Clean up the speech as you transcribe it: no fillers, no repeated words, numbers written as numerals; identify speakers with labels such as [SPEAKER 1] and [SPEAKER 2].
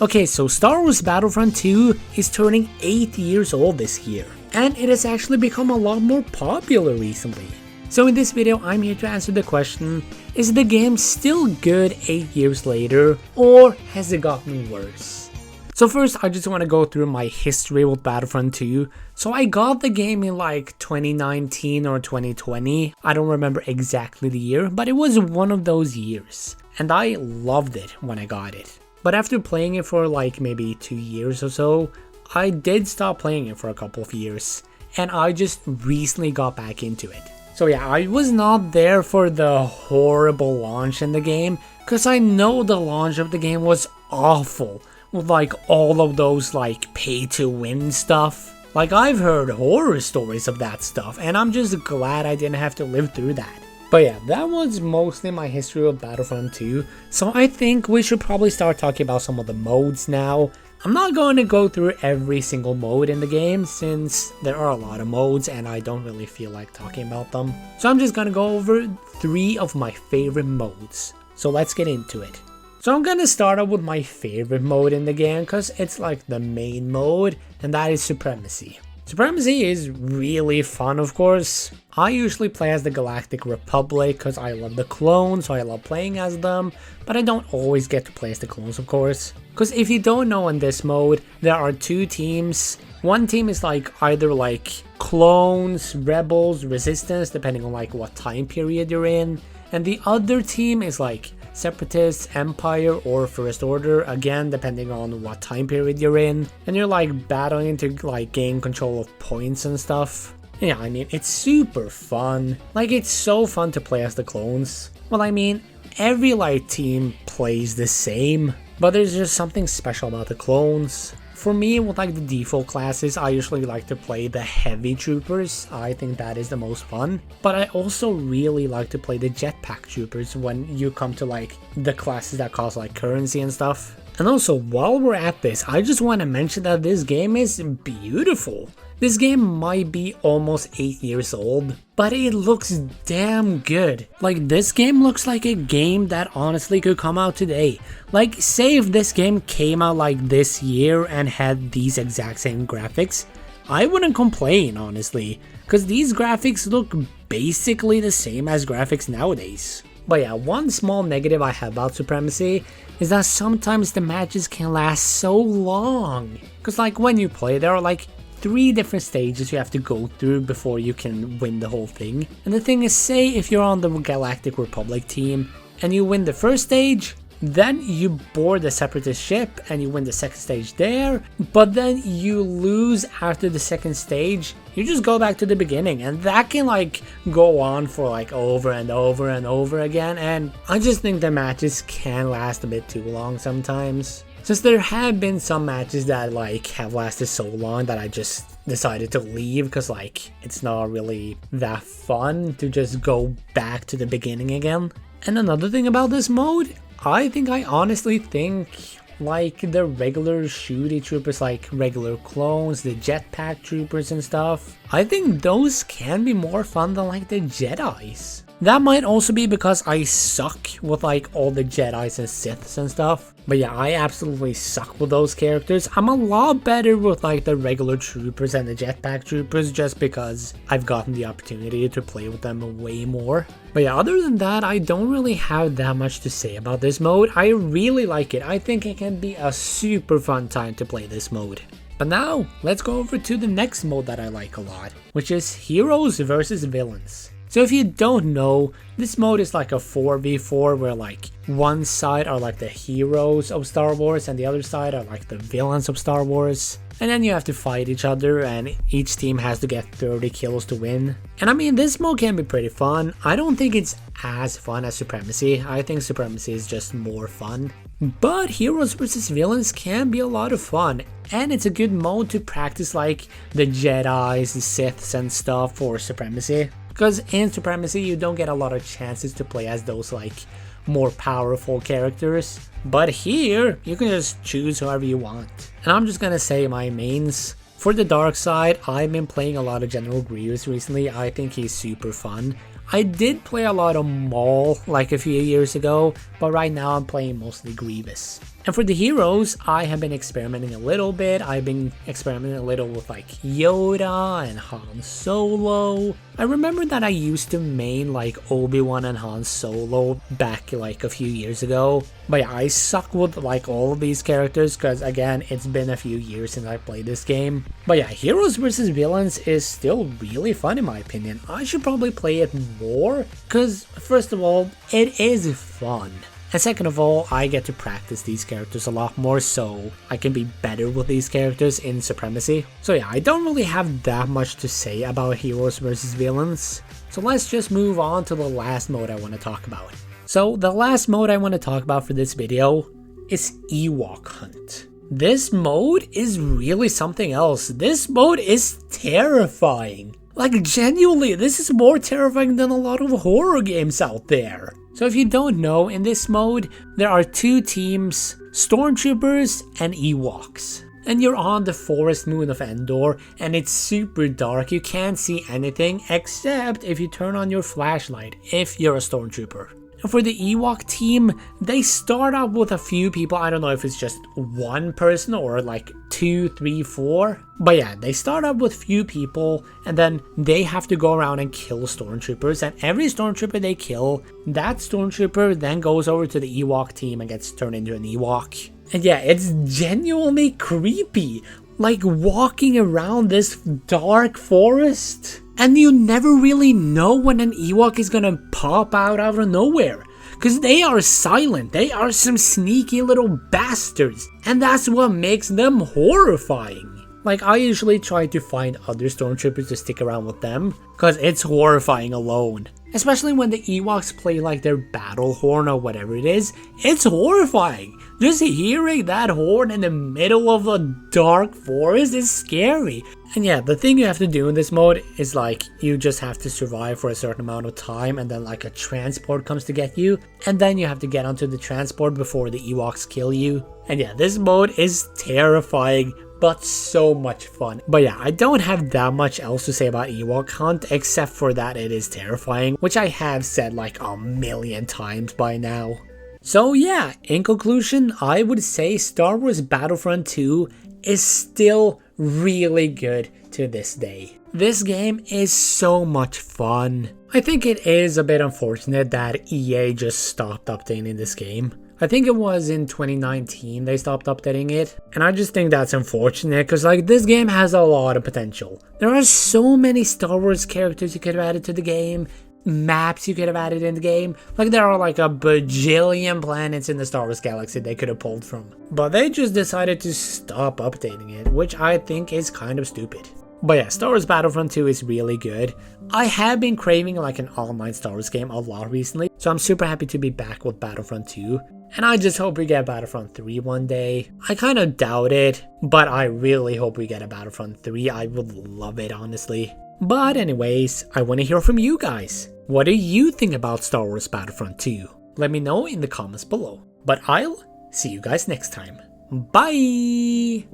[SPEAKER 1] Okay, so Star Wars Battlefront 2 is turning 8 years old this year, and it has actually become a lot more popular recently. So in this video, I'm here to answer the question, is the game still good 8 years later, or has it gotten worse? So first, I just want to go through my history with Battlefront 2. So I got the game in like 2019 or 2020, I don't remember exactly the year, but it was one of those years, and I loved it when I got it. But after playing it for like maybe 2 years or so, I did stop playing it for a couple of years, and I just recently got back into it. So yeah, I was not there for the horrible launch in the game, because I know the launch of the game was awful, with like all of those like pay to win stuff. Like I've heard horror stories of that stuff, and I'm just glad I didn't have to live through that. But yeah, that was mostly my history of Battlefront 2, so I think we should probably start talking about some of the modes now. I'm not going to go through every single mode in the game, since there are a lot of modes and I don't really feel like talking about them. So I'm just going to go over 3 of my favorite modes, so let's get into it. So I'm going to start out with my favorite mode in the game, because it's like the main mode, and that is Supremacy. Supremacy is really fun, of course. I usually play as the Galactic Republic because I love the clones, so I love playing as them, but I don't always get to play as the clones, of course. Because if you don't know, in this mode, there are 2 teams. One team is like either like clones, rebels, resistance, depending on like what time period you're in, and the other team is like Separatists, Empire, or First Order, again depending on what time period you're in, and you're like battling to like gain control of points and stuff. Yeah, I mean, it's super fun. Like, it's so fun to play as the clones. Well, I mean, every like team plays the same, but there's just something special about the clones. For me, with like the default classes, I usually like to play the heavy troopers. I think that is the most fun. But I also really like to play the jetpack troopers when you come to like the classes that cost like currency and stuff. And also, while we're at this, I just want to mention that this game is beautiful. This game might be almost 8 years old, but it looks damn good. Like, this game looks like a game that honestly could come out today. Like, say if this game came out like this year and had these exact same graphics, I wouldn't complain, honestly, because these graphics look basically the same as graphics nowadays. But yeah, one small negative I have about Supremacy is that sometimes the matches can last so long. Because like when you play, there are like 3 different stages you have to go through before you can win the whole thing. And the thing is, say if you're on the Galactic Republic team and you win the first stage, then you board the Separatist ship and you win the second stage there, but then you lose after the second stage. You just go back to the beginning, and that can like go on for like over and over and over again, and I just think the matches can last a bit too long sometimes. Since there have been some matches that like have lasted so long that I just decided to leave, because like it's not really that fun to just go back to the beginning again. And another thing about this mode, I honestly think like the regular shooty troopers, like regular clones, the jetpack troopers and stuff, I think those can be more fun than like the Jedis. That might also be because I suck with like all the Jedis and Siths and stuff. But yeah, I absolutely suck with those characters. I'm a lot better with like the regular troopers and the jetpack troopers, just because I've gotten the opportunity to play with them way more. But yeah, other than that, I don't really have that much to say about this mode. I really like it. I think it can be a super fun time to play this mode. But now, let's go over to the next mode that I like a lot, which is Heroes versus Villains. So if you don't know, this mode is like a 4v4 where like one side are like the heroes of Star Wars and the other side are like the villains of Star Wars. And then you have to fight each other, and each team has to get 30 kills to win. And I mean, this mode can be pretty fun. I don't think it's as fun as Supremacy. I think Supremacy is just more fun. But Heroes vs Villains can be a lot of fun, and it's a good mode to practice like the Jedis, the Siths and stuff for Supremacy. Because in Supremacy you don't get a lot of chances to play as those like more powerful characters. But here, you can just choose whoever you want. And I'm just gonna say my mains. For the dark side, I've been playing a lot of General Grievous recently. I think he's super fun. I did play a lot of Maul like a few years ago, but right now I'm playing mostly Grievous. And for the heroes, I have been experimenting a little bit. I've been experimenting a little with like Yoda and Han Solo. I remember that I used to main like Obi-Wan and Han Solo back like a few years ago. But yeah, I suck with like all of these characters because again, it's been a few years since I played this game. But yeah, Heroes vs. Villains is still really fun in my opinion. I should probably play it more because first of all, it is fun. And second of all, I get to practice these characters a lot more so I can be better with these characters in Supremacy. So yeah, I don't really have that much to say about Heroes vs. Villains. So let's just move on to the last mode I want to talk about. So the last mode I want to talk about for this video is Ewok Hunt. This mode is really something else. This mode is terrifying. Like genuinely, this is more terrifying than a lot of horror games out there. So if you don't know, in this mode, there are two teams, Stormtroopers and Ewoks. And you're on the forest moon of Endor, and it's super dark, you can't see anything except if you turn on your flashlight, if you're a Stormtrooper. And for the Ewok team, they start out with a few people. I don't know if it's just one person or like 2, 3, 4. But yeah, they start out with few people and then they have to go around and kill stormtroopers. And every stormtrooper they kill, that stormtrooper then goes over to the Ewok team and gets turned into an Ewok. And yeah, it's genuinely creepy. Like walking around this dark forest. And you never really know when an Ewok is gonna pop out of nowhere. Cause they are silent, they are some sneaky little bastards. And that's what makes them horrifying. Like I usually try to find other stormtroopers to stick around with them. Cause it's horrifying alone. Especially when the Ewoks play like their battle horn or whatever it is. It's horrifying. Just hearing that horn in the middle of a dark forest is scary. And yeah, the thing you have to do in this mode is like, you just have to survive for a certain amount of time and then like a transport comes to get you. And then you have to get onto the transport before the Ewoks kill you. And yeah, this mode is terrifying, but so much fun. But yeah, I don't have that much else to say about Ewok Hunt except for that it is terrifying, which I have said like a million times by now. So yeah, in conclusion, I would say Star Wars Battlefront 2 is still really good to this day. This game is so much fun. I think it is a bit unfortunate that EA just stopped updating this game. I think it was in 2019 they stopped updating it, and I just think that's unfortunate because like this game has a lot of potential. There are so many Star Wars characters you could have added to the game, maps you could have added in the game. Like there are like a bajillion planets in the Star Wars galaxy they could have pulled from. But they just decided to stop updating it, which I think is kind of stupid. But yeah, Star Wars Battlefront 2 is really good. I have been craving like an online Star Wars game a lot recently, so I'm super happy to be back with Battlefront 2. And I just hope we get Battlefront 3 one day. I kind of doubt it, but I really hope we get a Battlefront 3. I would love it, honestly. But anyways, I want to hear from you guys. What do you think about Star Wars Battlefront 2? Let me know in the comments below. But I'll see you guys next time. Bye!